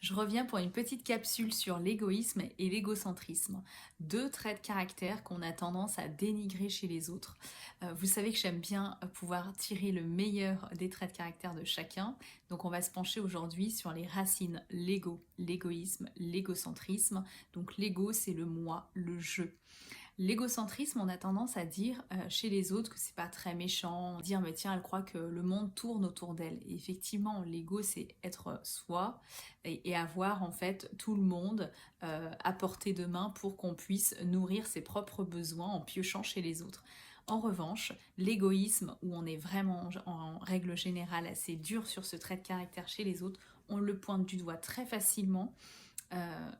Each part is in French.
Je reviens pour une petite capsule sur l'égoïsme et l'égocentrisme. Deux traits de caractère qu'on a tendance à dénigrer chez les autres. Vous savez que j'aime bien pouvoir tirer le meilleur des traits de caractère de chacun. Donc on va se pencher aujourd'hui sur les racines, l'ego, l'égoïsme, l'égocentrisme. Donc l'ego, c'est le moi, le je. L'égocentrisme, on a tendance à dire chez les autres que c'est pas très méchant, dire mais tiens, elle croit que le monde tourne autour d'elle. Et effectivement, l'ego, c'est être soi et avoir en fait tout le monde à portée de main pour qu'on puisse nourrir ses propres besoins en piochant chez les autres. En revanche, l'égoïsme, où on est vraiment en règle générale assez dur sur ce trait de caractère chez les autres, on le pointe du doigt très facilement.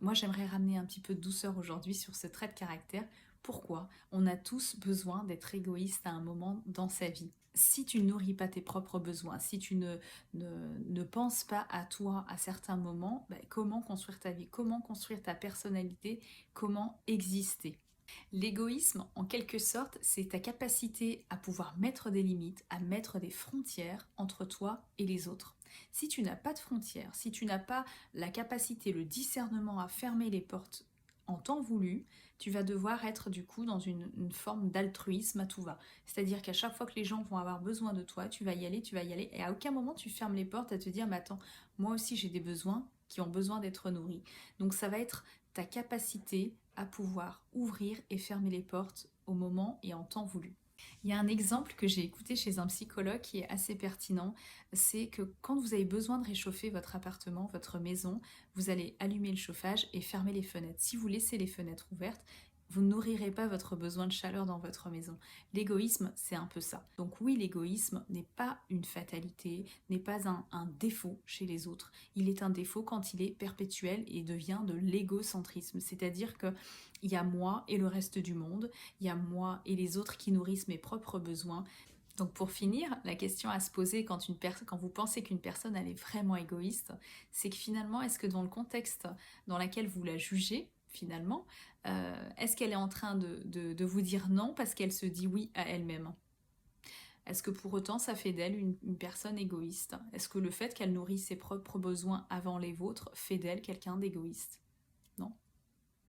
Moi, j'aimerais ramener un petit peu de douceur aujourd'hui sur ce trait de caractère. Pourquoi? On a tous besoin d'être égoïste à un moment dans sa vie. Si tu ne nourris pas tes propres besoins, si tu ne penses pas à toi à certains moments, ben, comment construire ta vie? Comment construire ta personnalité? Comment exister? L'égoïsme, en quelque sorte, c'est ta capacité à pouvoir mettre des limites, à mettre des frontières entre toi et les autres. Si tu n'as pas de frontières, si tu n'as pas la capacité, le discernement à fermer les portes en temps voulu, tu vas devoir être du coup dans une forme d'altruisme à tout va. C'est-à-dire qu'à chaque fois que les gens vont avoir besoin de toi, tu vas y aller, et à aucun moment tu fermes les portes à te dire, mais attends, moi aussi j'ai des besoins qui ont besoin d'être nourris. Donc ça va être ta capacité à pouvoir ouvrir et fermer les portes au moment et en temps voulu. Il y a un exemple que j'ai écouté chez un psychologue qui est assez pertinent, c'est que quand vous avez besoin de réchauffer votre appartement, votre maison, vous allez allumer le chauffage et fermer les fenêtres. Si vous laissez les fenêtres ouvertes, vous ne nourrirez pas votre besoin de chaleur dans votre maison. L'égoïsme, c'est un peu ça. Donc oui, l'égoïsme n'est pas une fatalité, n'est pas un défaut chez les autres. Il est un défaut quand il est perpétuel et devient de l'égocentrisme. C'est-à-dire que il y a moi et le reste du monde, il y a moi et les autres qui nourrissent mes propres besoins. Donc pour finir, la question à se poser quand vous pensez qu'une personne elle est vraiment égoïste, c'est que finalement, est-ce que dans le contexte dans lequel vous la jugez, finalement, est-ce qu'elle est en train de vous dire non parce qu'elle se dit oui à elle-même? Est-ce que pour autant ça fait d'elle une personne égoïste? Est-ce que le fait qu'elle nourrisse ses propres besoins avant les vôtres fait d'elle quelqu'un d'égoïste?